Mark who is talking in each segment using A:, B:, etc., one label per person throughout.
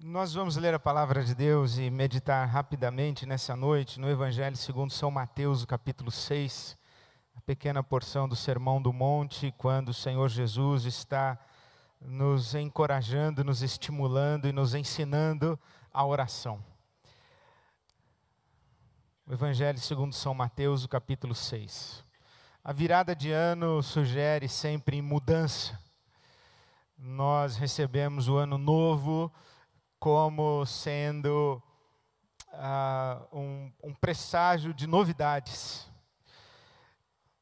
A: Nós vamos ler a palavra de Deus e meditar rapidamente nessa noite no Evangelho segundo São Mateus, capítulo 6, a pequena porção do Sermão do Monte, quando o Senhor Jesus está nos encorajando, nos estimulando e nos ensinando a oração. O Evangelho segundo São Mateus, capítulo 6. A virada de ano sugere sempre mudança. Nós recebemos o ano novo como sendo um presságio de novidades.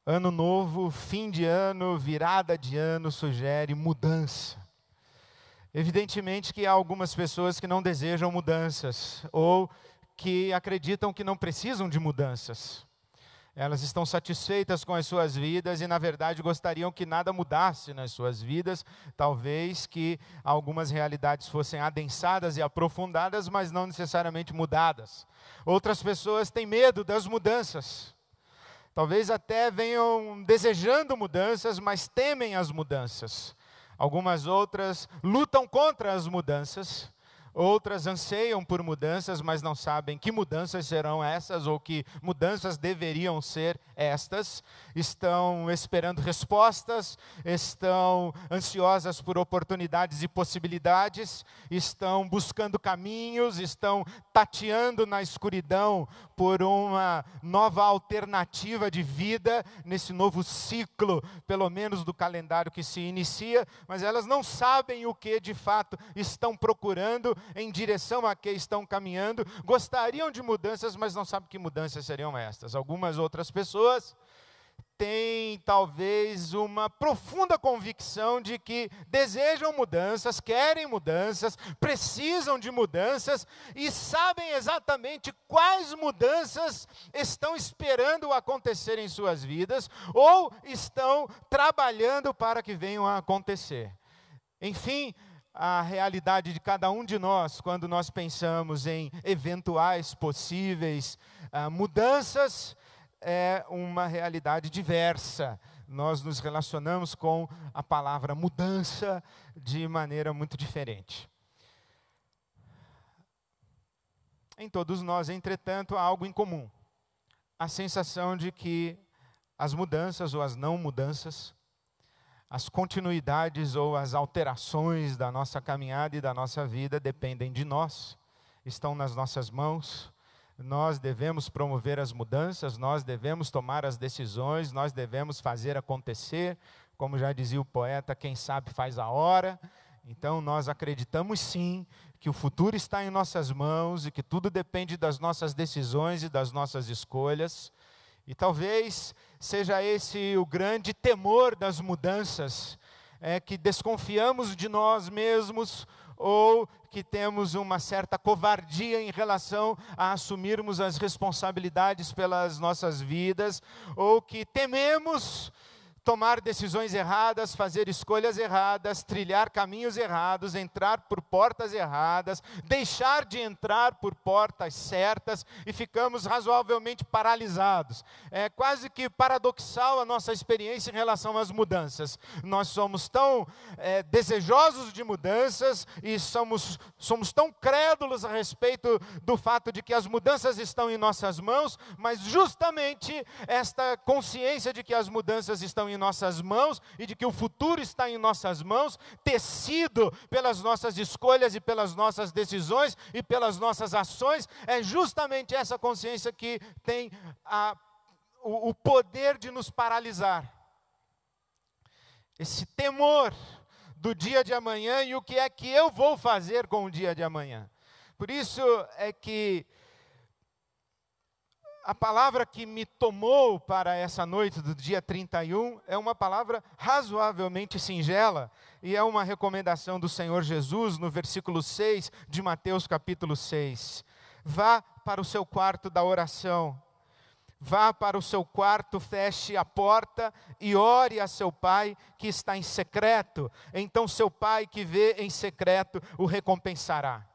A: Ano novo, fim de ano, virada de ano sugere mudança. Evidentemente que há algumas pessoas que não desejam mudanças, ou que acreditam que não precisam de mudanças. Elas estão satisfeitas com as suas vidas e, na verdade, gostariam que nada mudasse nas suas vidas. Talvez que algumas realidades fossem adensadas e aprofundadas, mas não necessariamente mudadas. Outras pessoas têm medo das mudanças. Talvez até venham desejando mudanças, mas temem as mudanças. Algumas outras lutam contra as mudanças. Outras anseiam por mudanças, mas não sabem que mudanças serão essas ou que mudanças deveriam ser estas. Estão esperando respostas, estão ansiosas por oportunidades e possibilidades, estão buscando caminhos, estão tateando na escuridão por uma nova alternativa de vida nesse novo ciclo, pelo menos do calendário que se inicia, mas elas não sabem o que de fato estão procurando, em direção a que estão caminhando, gostariam de mudanças, mas não sabem que mudanças seriam estas. Algumas outras pessoas têm talvez uma profunda convicção de que desejam mudanças, querem mudanças, precisam de mudanças e sabem exatamente quais mudanças estão esperando acontecer em suas vidas ou estão trabalhando para que venham a acontecer. Enfim, a realidade de cada um de nós, quando nós pensamos em eventuais, possíveis mudanças, é uma realidade diversa. Nós nos relacionamos com a palavra mudança de maneira muito diferente. Em todos nós, entretanto, há algo em comum. A sensação de que as mudanças ou as não mudanças, as continuidades ou as alterações da nossa caminhada e da nossa vida dependem de nós, estão nas nossas mãos. Nós devemos promover as mudanças, nós devemos tomar as decisões, nós devemos fazer acontecer. Como já dizia o poeta, quem sabe faz a hora. Então nós acreditamos sim que o futuro está em nossas mãos e que tudo depende das nossas decisões e das nossas escolhas. E talvez seja esse o grande temor das mudanças, que desconfiamos de nós mesmos ou que temos uma certa covardia em relação a assumirmos as responsabilidades pelas nossas vidas, ou que tememos tomar decisões erradas, fazer escolhas erradas, trilhar caminhos errados, entrar por portas erradas, deixar de entrar por portas certas e ficamos razoavelmente paralisados. É quase que paradoxal a nossa experiência em relação às mudanças. Nós somos tão desejosos de mudanças e somos tão crédulos a respeito do fato de que as mudanças estão em nossas mãos, mas justamente esta consciência de que as mudanças estão em nossas mãos e de que o futuro está em nossas mãos, tecido pelas nossas escolhas e pelas nossas decisões e pelas nossas ações, é justamente essa consciência que tem o poder de nos paralisar. Esse temor do dia de amanhã e o que é que eu vou fazer com o dia de amanhã. Por isso é que a palavra que me tomou para essa noite do dia 31 é uma palavra razoavelmente singela e é uma recomendação do Senhor Jesus no versículo 6 de Mateus capítulo 6. Vá para o seu quarto da oração, vá para o seu quarto, feche a porta e ore a seu pai que está em secreto. Então seu pai que vê em secreto o recompensará.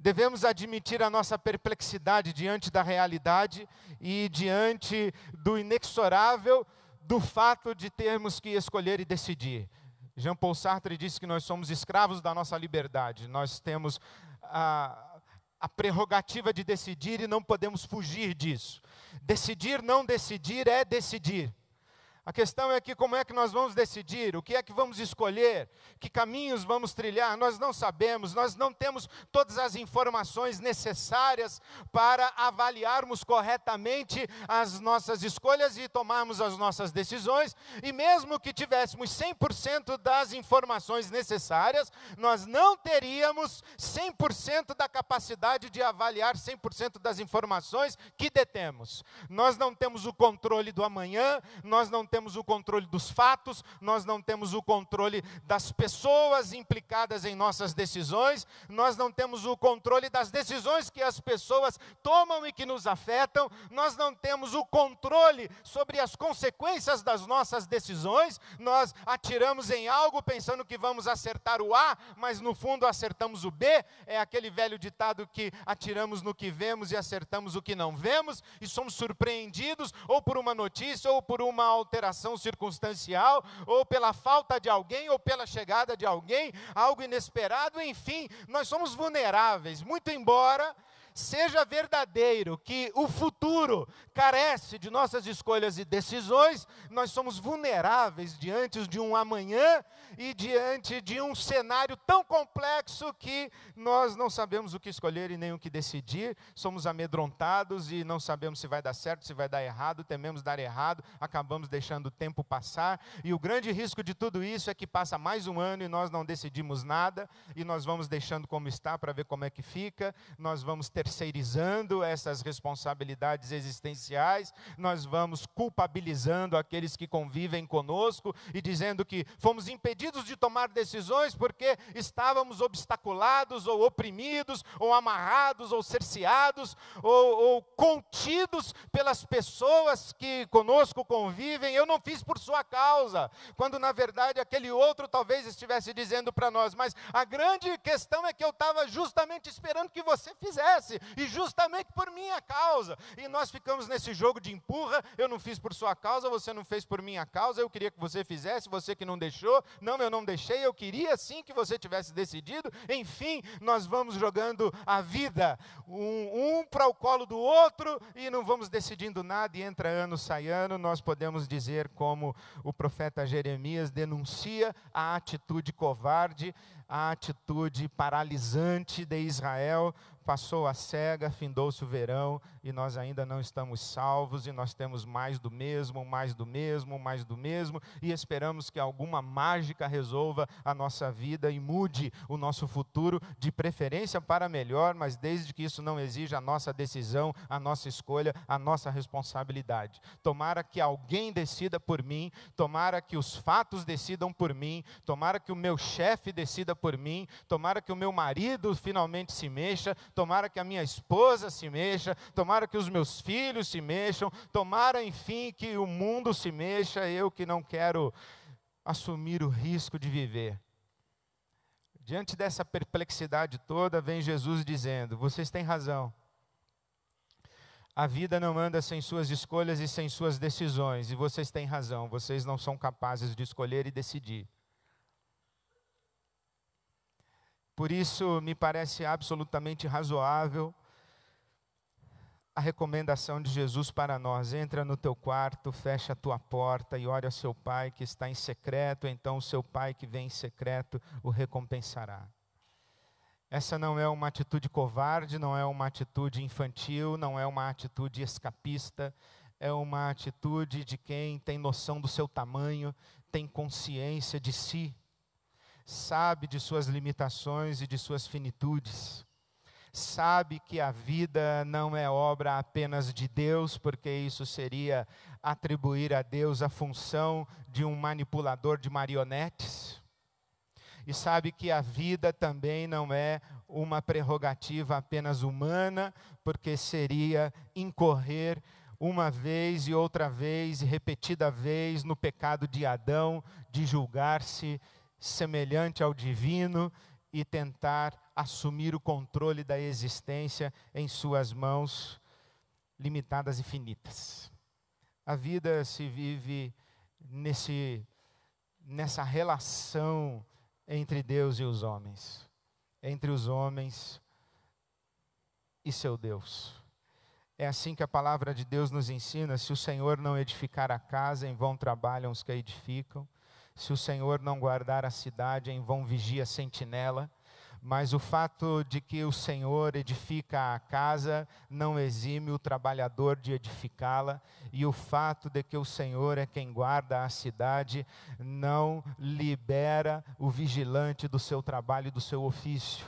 A: Devemos admitir a nossa perplexidade diante da realidade e diante do inexorável do fato de termos que escolher e decidir. Jean-Paul Sartre disse que nós somos escravos da nossa liberdade. Nós temos a prerrogativa de decidir e não podemos fugir disso. Decidir, não decidir, é decidir. A questão é que como é que nós vamos decidir, o que é que vamos escolher, que caminhos vamos trilhar, nós não sabemos, nós não temos todas as informações necessárias para avaliarmos corretamente as nossas escolhas e tomarmos as nossas decisões, e mesmo que tivéssemos 100% das informações necessárias, nós não teríamos 100% da capacidade de avaliar 100% das informações que detemos. Nós não temos o controle do amanhã, nós não temos o controle dos fatos, nós não temos o controle das pessoas implicadas em nossas decisões, nós não temos o controle das decisões que as pessoas tomam e que nos afetam, nós não temos o controle sobre as consequências das nossas decisões, nós atiramos em algo pensando que vamos acertar o A, mas no fundo acertamos o B, é aquele velho ditado que atiramos no que vemos e acertamos o que não vemos, e somos surpreendidos ou por uma notícia ou por uma alteração circunstancial, ou pela falta de alguém, ou pela chegada de alguém, algo inesperado, enfim, nós somos vulneráveis, muito embora seja verdadeiro que o futuro carece de nossas escolhas e decisões, nós somos vulneráveis diante de um amanhã e diante de um cenário tão complexo que nós não sabemos o que escolher e nem o que decidir, somos amedrontados e não sabemos se vai dar certo, se vai dar errado, tememos dar errado, acabamos deixando o tempo passar, e o grande risco de tudo isso é que passa mais um ano e nós não decidimos nada, e nós vamos deixando como está para ver como é que fica, nós vamos terceirizando essas responsabilidades existenciais, nós vamos culpabilizando aqueles que convivem conosco e dizendo que fomos impedidos de tomar decisões porque estávamos obstaculados ou oprimidos ou amarrados ou cerceados ou contidos pelas pessoas que conosco convivem. Eu não fiz por sua causa, quando na verdade aquele outro talvez estivesse dizendo para nós, mas a grande questão é que eu estava justamente esperando que você fizesse, e justamente por minha causa, e nós ficamos nesse jogo de empurra, eu não fiz por sua causa, você não fez por minha causa, eu queria que você fizesse, você que não deixou, não, eu não deixei, eu queria sim que você tivesse decidido, enfim, nós vamos jogando a vida, um para o colo do outro, e não vamos decidindo nada, e entra ano, sai ano, nós podemos dizer como o profeta Jeremias denuncia a atitude covarde, a atitude paralisante de Israel. Passou a cega, findou-se o verão, e nós ainda não estamos salvos, e nós temos mais do mesmo, mais do mesmo, mais do mesmo, e esperamos que alguma mágica resolva a nossa vida e mude o nosso futuro, de preferência para melhor, mas desde que isso não exija a nossa decisão, a nossa escolha, a nossa responsabilidade. Tomara que alguém decida por mim, tomara que os fatos decidam por mim, tomara que o meu chefe decida por mim, tomara que o meu marido finalmente se mexa, tomara que a minha esposa se mexa, tomara que os meus filhos se mexam, tomara, enfim, que o mundo se mexa, eu que não quero assumir o risco de viver. Diante dessa perplexidade toda, vem Jesus dizendo, vocês têm razão. A vida não anda sem suas escolhas e sem suas decisões, e vocês têm razão, vocês não são capazes de escolher e decidir. Por isso, me parece absolutamente razoável a recomendação de Jesus para nós. Entra no teu quarto, fecha a tua porta e ore ao seu Pai que está em secreto, então o seu Pai que vem em secreto o recompensará. Essa não é uma atitude covarde, não é uma atitude infantil, não é uma atitude escapista, é uma atitude de quem tem noção do seu tamanho, tem consciência de si, sabe de suas limitações e de suas finitudes, sabe que a vida não é obra apenas de Deus, porque isso seria atribuir a Deus a função de um manipulador de marionetes, e sabe que a vida também não é uma prerrogativa apenas humana, porque seria incorrer uma vez e outra vez e repetida vez no pecado de Adão, de julgar-se semelhante ao divino e tentar assumir o controle da existência em suas mãos limitadas e finitas. A vida se vive nessa relação entre Deus e os homens, entre os homens e seu Deus. É assim que a palavra de Deus nos ensina: se o Senhor não edificar a casa, em vão trabalham os que a edificam. Se o Senhor não guardar a cidade, em vão vigia a sentinela. Mas o fato de que o Senhor edifica a casa não exime o trabalhador de edificá-la, e o fato de que o Senhor é quem guarda a cidade não libera o vigilante do seu trabalho e do seu ofício.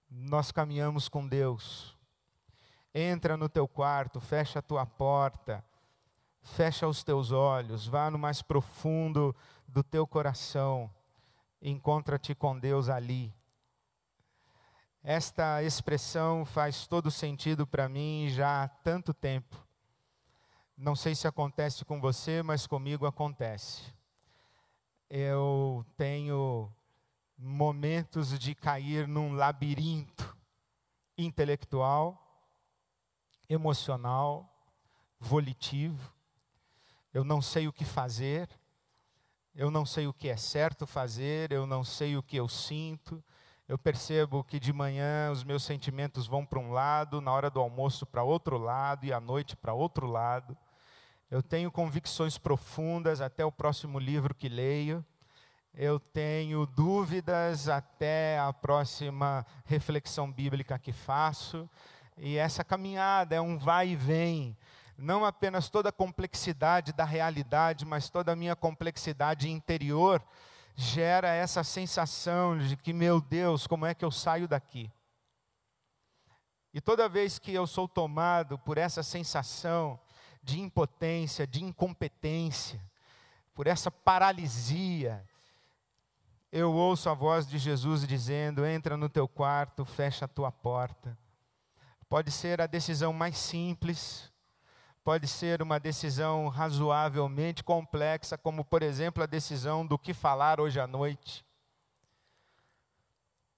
A: Nós caminhamos com Deus. Entra no teu quarto, fecha a tua porta, fecha os teus olhos, vá no mais profundo do teu coração. Encontra-te com Deus ali. Esta expressão faz todo sentido para mim já há tanto tempo. Não sei se acontece com você, mas comigo acontece. Eu tenho momentos de cair num labirinto intelectual, emocional, volitivo. Eu não sei o que fazer. Eu não sei o que é certo fazer, eu não sei o que eu sinto. Eu percebo que de manhã os meus sentimentos vão para um lado, na hora do almoço para outro lado e à noite para outro lado. Eu tenho convicções profundas até o próximo livro que leio. Eu tenho dúvidas até a próxima reflexão bíblica que faço. E essa caminhada é um vai e vem. Não apenas toda a complexidade da realidade, mas toda a minha complexidade interior gera essa sensação de que, meu Deus, como é que eu saio daqui? E toda vez que eu sou tomado por essa sensação de impotência, de incompetência, por essa paralisia, eu ouço a voz de Jesus dizendo: entra no teu quarto, fecha a tua porta. Pode ser a decisão mais simples, pode ser uma decisão razoavelmente complexa, como, por exemplo, a decisão do que falar hoje à noite.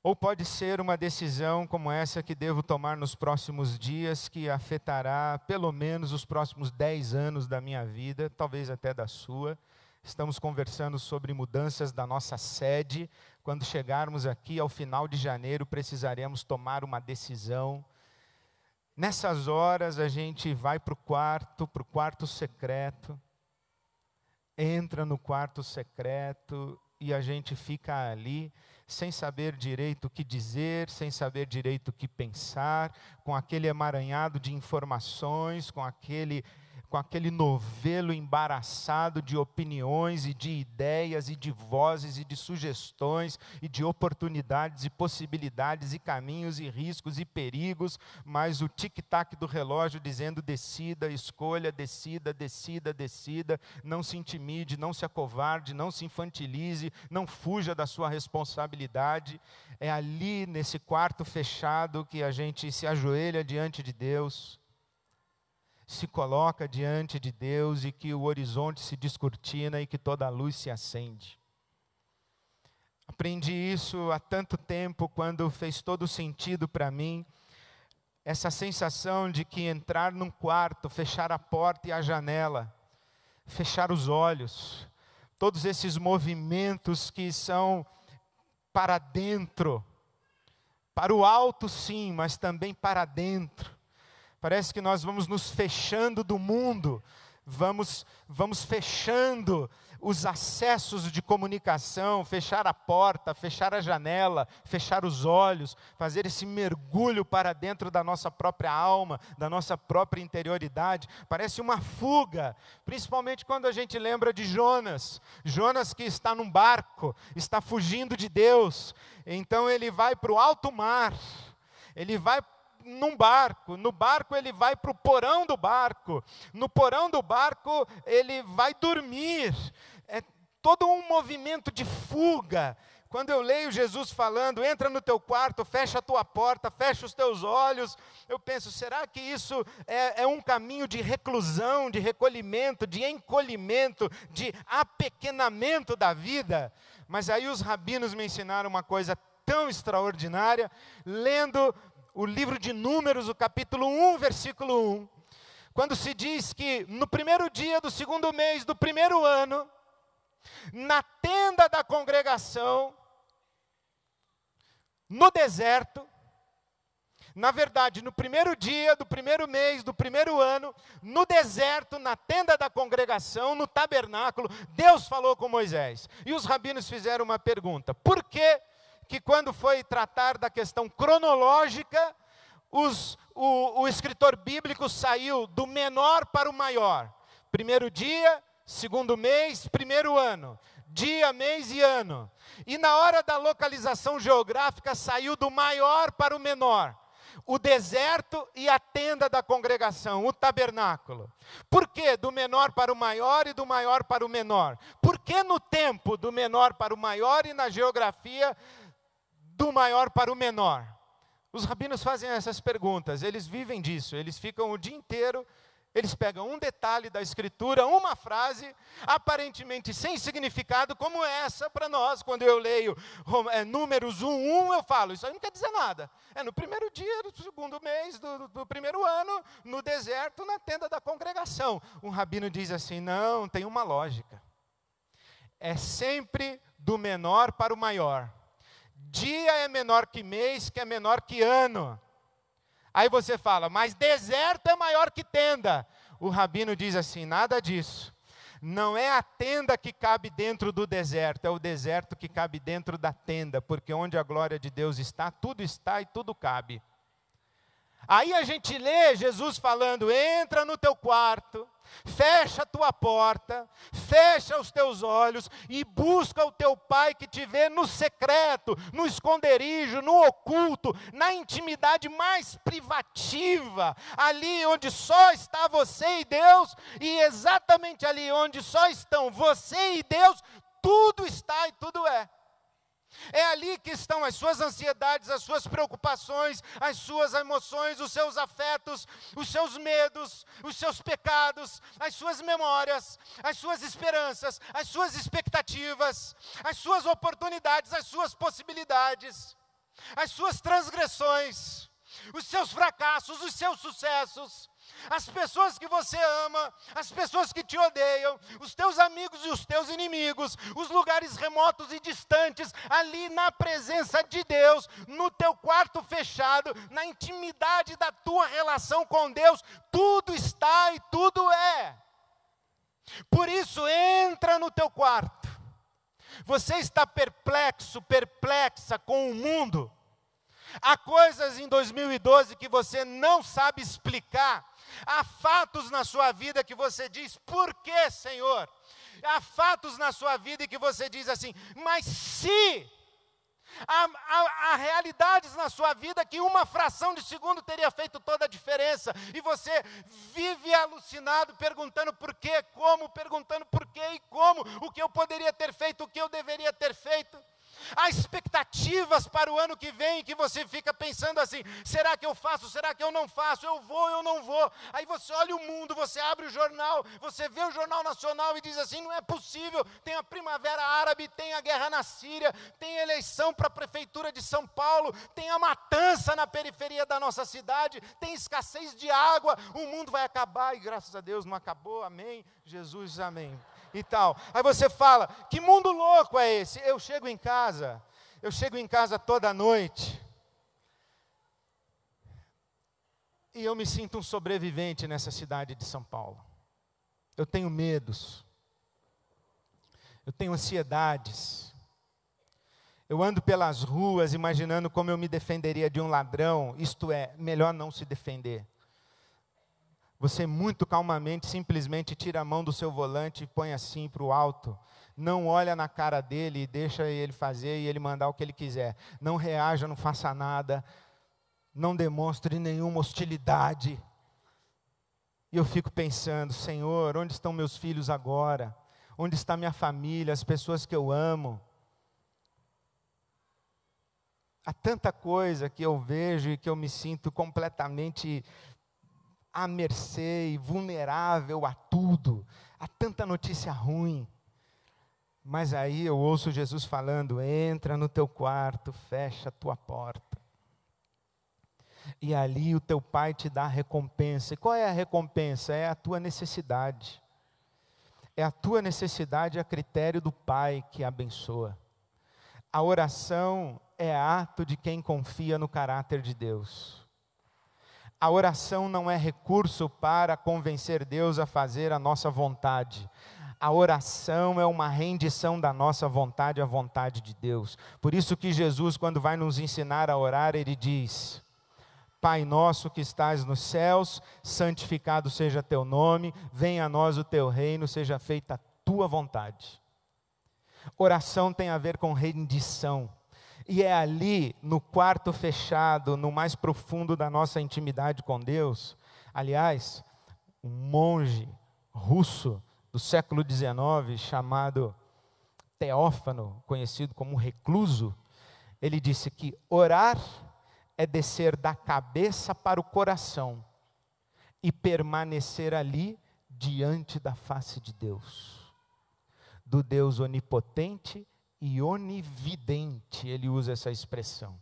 A: Ou pode ser uma decisão como essa que devo tomar nos próximos dias, que afetará pelo menos os próximos 10 anos da minha vida, talvez até da sua. Estamos conversando sobre mudanças da nossa sede. Quando chegarmos aqui ao final de janeiro, precisaremos tomar uma decisão. Nessas horas a gente vai para o quarto secreto, entra no quarto secreto e a gente fica ali sem saber direito o que dizer, sem saber direito o que pensar, com aquele emaranhado de informações, com aquele novelo embaraçado de opiniões e de ideias e de vozes e de sugestões e de oportunidades e possibilidades e caminhos e riscos e perigos, mas o tic-tac do relógio dizendo: decida, escolha, decida, decida, decida, não se intimide, não se acovarde, não se infantilize, não fuja da sua responsabilidade. É ali nesse quarto fechado que a gente se ajoelha diante de Deus, se coloca diante de Deus, e que o horizonte se descortina e que toda a luz se acende. Aprendi isso há tanto tempo, quando fez todo sentido para mim, essa sensação de que entrar num quarto, fechar a porta e a janela, fechar os olhos, todos esses movimentos que são para dentro, para o alto sim, mas também para dentro. Parece que nós vamos nos fechando do mundo, vamos fechando os acessos de comunicação, fechar a porta, fechar a janela, fechar os olhos, fazer esse mergulho para dentro da nossa própria alma, da nossa própria interioridade. Parece uma fuga, principalmente quando a gente lembra de Jonas. Jonas, que está num barco, está fugindo de Deus, então ele vai para o alto mar, ele vai num barco, no barco ele vai para o porão do barco, no porão do barco ele vai dormir. É todo um movimento de fuga. Quando eu leio Jesus falando: entra no teu quarto, fecha a tua porta, fecha os teus olhos, eu penso: será que isso é um caminho de reclusão, de recolhimento, de encolhimento, de apequenamento da vida? Mas aí os rabinos me ensinaram uma coisa tão extraordinária, lendo o livro de Números, o capítulo 1, versículo 1. quando se diz que no primeiro dia do segundo mês do primeiro ano, na tenda da congregação, no deserto, na verdade, no primeiro dia do primeiro mês do primeiro ano, no deserto, na tenda da congregação, no tabernáculo, Deus falou com Moisés. E os rabinos fizeram uma pergunta: por que quando foi tratar da questão cronológica, o escritor bíblico saiu do menor para o maior? Primeiro dia, segundo mês, primeiro ano. Dia, mês e ano. E na hora da localização geográfica, saiu do maior para o menor. O deserto e a tenda da congregação, o tabernáculo. Por que do menor para o maior e do maior para o menor? Por que no tempo do menor para o maior e na geografia do maior para o menor? Os rabinos fazem essas perguntas, eles vivem disso, eles ficam o dia inteiro, eles pegam um detalhe da escritura, uma frase, aparentemente sem significado, como essa para nós. Quando eu leio Números 1:1, eu falo, isso aí não quer dizer nada. É no primeiro dia do segundo mês do primeiro ano, no deserto, na tenda da congregação. Um rabino diz assim, não, tem uma lógica. É sempre do menor para o maior. Dia é menor que mês, que é menor que ano. Aí você fala, mas deserto é maior que tenda. O rabino diz assim, nada disso. Não é a tenda que cabe dentro do deserto, é o deserto que cabe dentro da tenda, porque onde a glória de Deus está e tudo cabe. Aí a gente lê Jesus falando, entra no teu quarto, fecha a tua porta, fecha os teus olhos e busca o teu pai que te vê no secreto, no esconderijo, no oculto, na intimidade mais privativa, ali onde só está você e Deus, e exatamente ali onde só estão você e Deus, tudo está e tudo é. É ali que estão as suas ansiedades, as suas preocupações, as suas emoções, os seus afetos, os seus medos, os seus pecados, as suas memórias, as suas esperanças, as suas expectativas, as suas oportunidades, as suas possibilidades, as suas transgressões, os seus fracassos, os seus sucessos. As pessoas que você ama, as pessoas que te odeiam, os teus amigos e os teus inimigos, os lugares remotos e distantes, ali na presença de Deus, no teu quarto fechado, na intimidade da tua relação com Deus, tudo está e tudo é. Por isso, entra no teu quarto. Você está perplexo, perplexa com o mundo. Há coisas em 2012 que você não sabe explicar. Há fatos na sua vida que você diz, por que, Senhor? Há fatos na sua vida que você diz assim, mas se... Há realidades na sua vida que uma fração de segundo teria feito toda a diferença. E você vive alucinado, perguntando por quê, como, perguntando por quê e como. O que eu poderia ter feito, o que eu deveria ter feito. Há expectativas para o ano que vem, que você fica pensando assim, será que eu faço, será que eu não faço, eu vou, eu não vou. Aí você olha o mundo, você abre o jornal, você vê o Jornal Nacional e diz assim, não é possível, tem a Primavera Árabe, tem a guerra na Síria, tem eleição para a Prefeitura de São Paulo, tem a matança na periferia da nossa cidade, tem escassez de água, o mundo vai acabar e graças a Deus não acabou, amém, Jesus, amém. E tal. Aí você fala, que mundo louco é esse? Eu chego em casa toda noite, e eu me sinto um sobrevivente nessa cidade de São Paulo. Eu tenho medos, eu tenho ansiedades, eu ando pelas ruas imaginando como eu me defenderia de um ladrão, isto é, melhor não se defender. Você muito calmamente, simplesmente tira a mão do seu volante e põe assim para o alto. Não olha na cara dele e deixa ele fazer e ele mandar o que ele quiser. Não reaja, não faça nada. Não demonstre nenhuma hostilidade. E eu fico pensando, Senhor, onde estão meus filhos agora? Onde está minha família, as pessoas que eu amo? Há tanta coisa que eu vejo e que eu me sinto completamente à mercê e vulnerável a tudo, a tanta notícia ruim. Mas aí eu ouço Jesus falando, entra no teu quarto, fecha a tua porta. E ali o teu pai te dá a recompensa. E qual é a recompensa? É a tua necessidade. É a tua necessidade a critério do pai que abençoa. A oração é ato de quem confia no caráter de Deus. A oração não é recurso para convencer Deus a fazer a nossa vontade. A oração é uma rendição da nossa vontade à vontade de Deus. Por isso que Jesus, quando vai nos ensinar a orar, ele diz: Pai nosso que estás nos céus, santificado seja teu nome, venha a nós o teu reino, seja feita a tua vontade. Oração tem a ver com rendição. E é ali, no quarto fechado, no mais profundo da nossa intimidade com Deus. Aliás, um monge russo do século XIX, chamado Teófano, conhecido como recluso, ele disse que orar é descer da cabeça para o coração e permanecer ali diante da face de Deus, do Deus onipotente e onividente, ele usa essa expressão,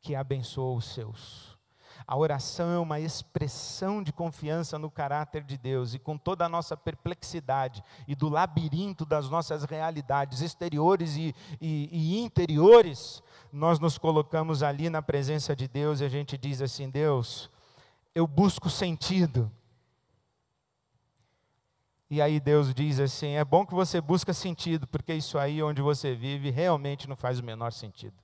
A: que abençoa os seus. A oração é uma expressão de confiança no caráter de Deus, e com toda a nossa perplexidade e do labirinto das nossas realidades exteriores e interiores, nós nos colocamos ali na presença de Deus e a gente diz assim: Deus, eu busco sentido. E aí Deus diz assim: é bom que você busca sentido, porque isso aí onde você vive realmente não faz o menor sentido.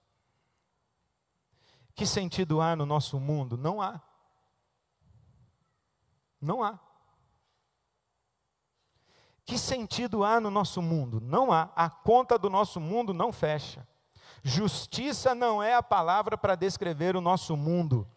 A: Que sentido há no nosso mundo? Não há. Não há. Que sentido há no nosso mundo? Não há. A conta do nosso mundo não fecha. Justiça não é a palavra para descrever o nosso mundo.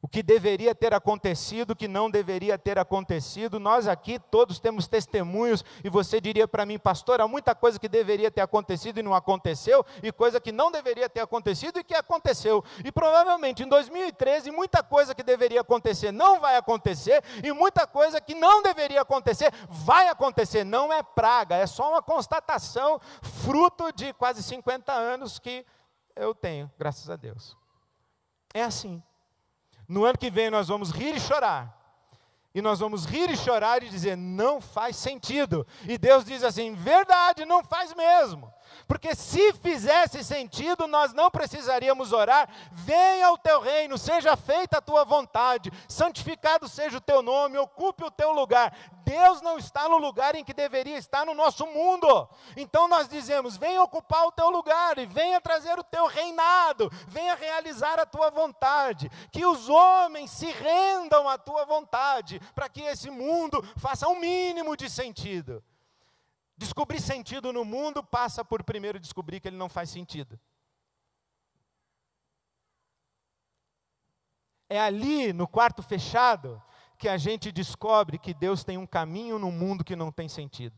A: O que deveria ter acontecido, o que não deveria ter acontecido, nós aqui todos temos testemunhos, e você diria para mim: pastor, há muita coisa que deveria ter acontecido e não aconteceu, e coisa que não deveria ter acontecido e que aconteceu, e provavelmente em 2013 muita coisa que deveria acontecer não vai acontecer, e muita coisa que não deveria acontecer vai acontecer. Não é praga, é só uma constatação, fruto de quase 50 anos que eu tenho, graças a Deus. É assim. No ano que vem nós vamos rir e chorar. E nós vamos rir e chorar e dizer: não faz sentido. E Deus diz assim: verdade, não faz mesmo. Porque se fizesse sentido, nós não precisaríamos orar: venha o teu reino, seja feita a tua vontade, santificado seja o teu nome, ocupe o teu lugar. Deus não está no lugar em que deveria estar no nosso mundo. Então nós dizemos: venha ocupar o teu lugar, e venha trazer o teu reinado, venha realizar a tua vontade, que os homens se rendam à tua vontade, para que esse mundo faça um mínimo de sentido. Descobrir sentido no mundo passa por primeiro descobrir que ele não faz sentido. É ali, no quarto fechado, que a gente descobre que Deus tem um caminho no mundo que não tem sentido.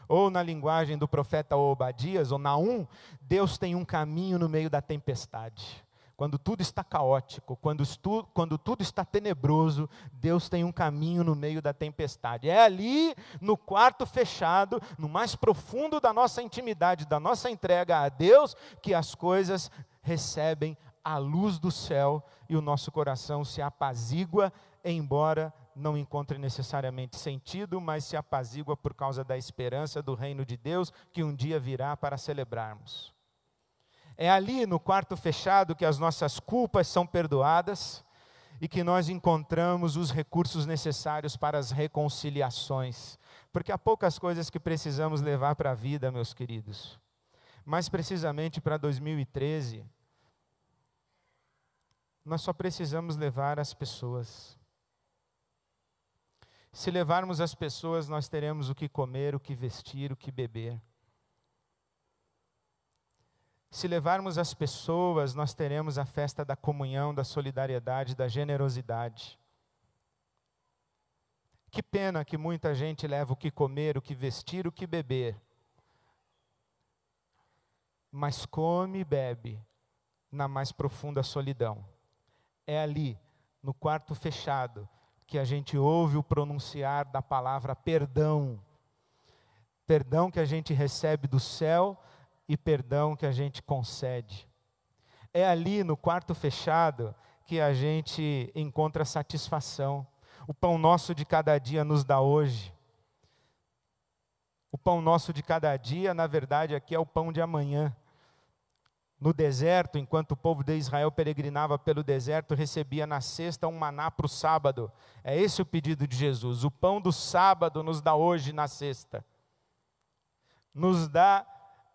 A: Ou na linguagem do profeta Obadias, ou Naum, Deus tem um caminho no meio da tempestade. Quando tudo está caótico, quando tudo está tenebroso, Deus tem um caminho no meio da tempestade. É ali, no quarto fechado, no mais profundo da nossa intimidade, da nossa entrega a Deus, que as coisas recebem a luz do céu e o nosso coração se apazigua, embora não encontre necessariamente sentido, mas se apazigua por causa da esperança do reino de Deus, que um dia virá para celebrarmos. É ali no quarto fechado que as nossas culpas são perdoadas e que nós encontramos os recursos necessários para as reconciliações. Porque há poucas coisas que precisamos levar para a vida, meus queridos. Mais precisamente para 2013, nós só precisamos levar as pessoas. Se levarmos as pessoas, nós teremos o que comer, o que vestir, o que beber. Se levarmos as pessoas, nós teremos a festa da comunhão, da solidariedade, da generosidade. Que pena que muita gente leva o que comer, o que vestir, o que beber, mas come e bebe na mais profunda solidão. É ali, no quarto fechado, que a gente ouve o pronunciar da palavra perdão. Perdão que a gente recebe do céu e perdão que a gente concede. É ali no quarto fechado que a gente encontra satisfação. O pão nosso de cada dia nos dá hoje. O pão nosso de cada dia, na verdade, aqui é o pão de amanhã. No deserto, enquanto o povo de Israel peregrinava pelo deserto, recebia na sexta um maná para o sábado. É esse o pedido de Jesus. O pão do sábado nos dá hoje na sexta. Nos dá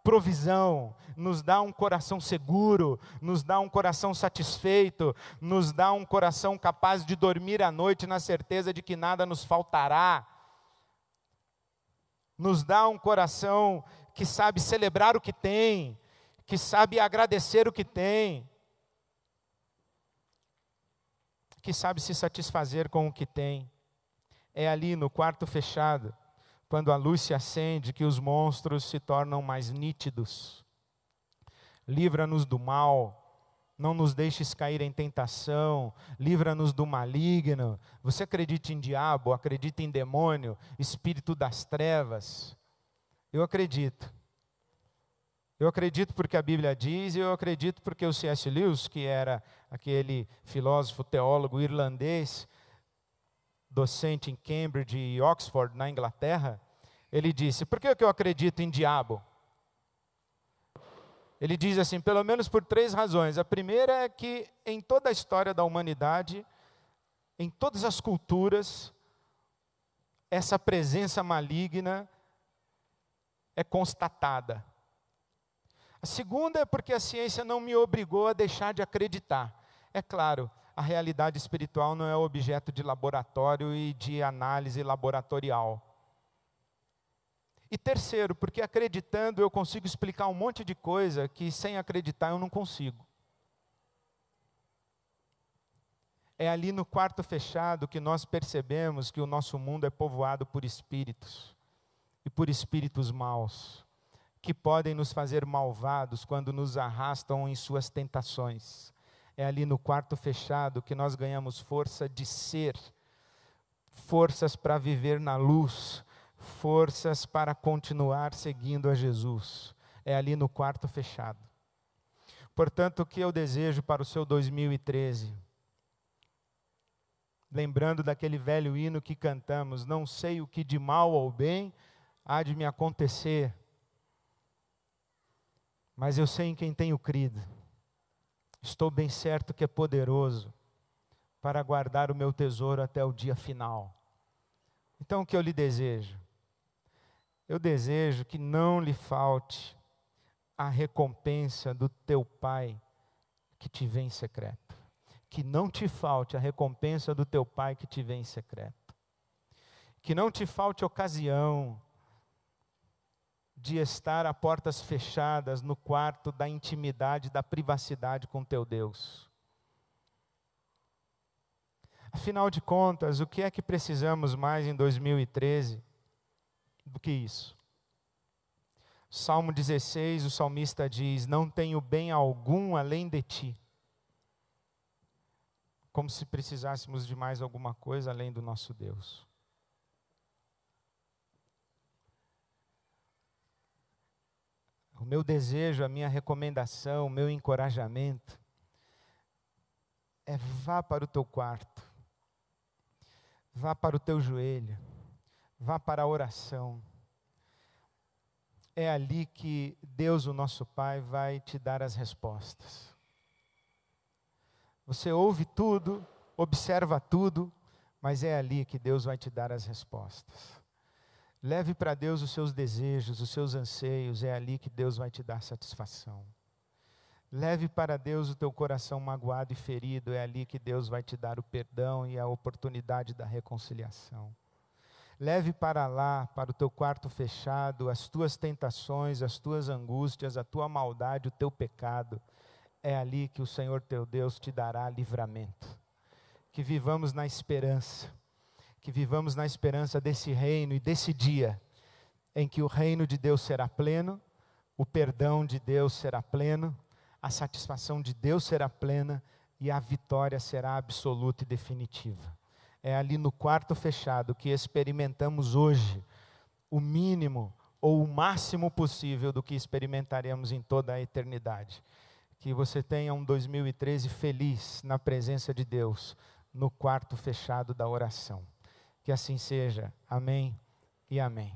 A: provisão, nos dá um coração seguro, nos dá um coração satisfeito, nos dá um coração capaz de dormir à noite na certeza de que nada nos faltará. Nos dá um coração que sabe celebrar o que tem, que sabe agradecer o que tem, que sabe se satisfazer com o que tem. É ali no quarto fechado, quando a luz se acende, que os monstros se tornam mais nítidos. Livra-nos do mal, não nos deixes cair em tentação, livra-nos do maligno. Você acredita em diabo, acredita em demônio, espírito das trevas? Eu acredito. Eu acredito porque a Bíblia diz, e eu acredito porque o C.S. Lewis, que era aquele filósofo, teólogo irlandês, docente em Cambridge e Oxford, na Inglaterra, ele disse: por que eu acredito em diabo? Ele diz assim, pelo menos por 3 razões. A primeira é que em toda a história da humanidade, em todas as culturas, essa presença maligna é constatada. A segunda é porque a ciência não me obrigou a deixar de acreditar. É claro, a realidade espiritual não é objeto de laboratório e de análise laboratorial. E terceiro, porque acreditando eu consigo explicar um monte de coisa que sem acreditar eu não consigo. É ali no quarto fechado que nós percebemos que o nosso mundo é povoado por espíritos, e por espíritos maus, que podem nos fazer malvados quando nos arrastam em suas tentações. É ali no quarto fechado que nós ganhamos força de ser, forças para viver na luz, forças para continuar seguindo a Jesus. É ali no quarto fechado. Portanto, o que eu desejo para o seu 2013? Lembrando daquele velho hino que cantamos: não sei o que de mal ou bem há de me acontecer, mas eu sei em quem tenho crido. Estou bem certo que é poderoso para guardar o meu tesouro até o dia final. Então o que eu lhe desejo? Eu desejo que não lhe falte a recompensa do teu Pai que te vê em secreto. Que não te falte a recompensa do teu Pai que te vê em secreto. Que não te falte ocasião de estar a portas fechadas no quarto da intimidade, da privacidade com teu Deus. Afinal de contas, o que é que precisamos mais em 2013 do que isso? Salmo 16, o salmista diz: não tenho bem algum além de ti. Como se precisássemos de mais alguma coisa além do nosso Deus. O meu desejo, a minha recomendação, o meu encorajamento é: vá para o teu quarto, vá para o teu joelho, vá para a oração. É ali que Deus, o nosso Pai, vai te dar as respostas. Você ouve tudo, observa tudo, mas é ali que Deus vai te dar as respostas. Leve para Deus os seus desejos, os seus anseios, é ali que Deus vai te dar satisfação. Leve para Deus o teu coração magoado e ferido, é ali que Deus vai te dar o perdão e a oportunidade da reconciliação. Leve para lá, para o teu quarto fechado, as tuas tentações, as tuas angústias, a tua maldade, o teu pecado. É ali que o Senhor teu Deus te dará livramento. Que vivamos na esperança. Que vivamos na esperança desse reino e desse dia em que o reino de Deus será pleno, o perdão de Deus será pleno, a satisfação de Deus será plena e a vitória será absoluta e definitiva. É ali no quarto fechado que experimentamos hoje o mínimo ou o máximo possível do que experimentaremos em toda a eternidade. que você tenha um 2013 feliz na presença de Deus, no quarto fechado da oração. Que assim seja. Amém e amém.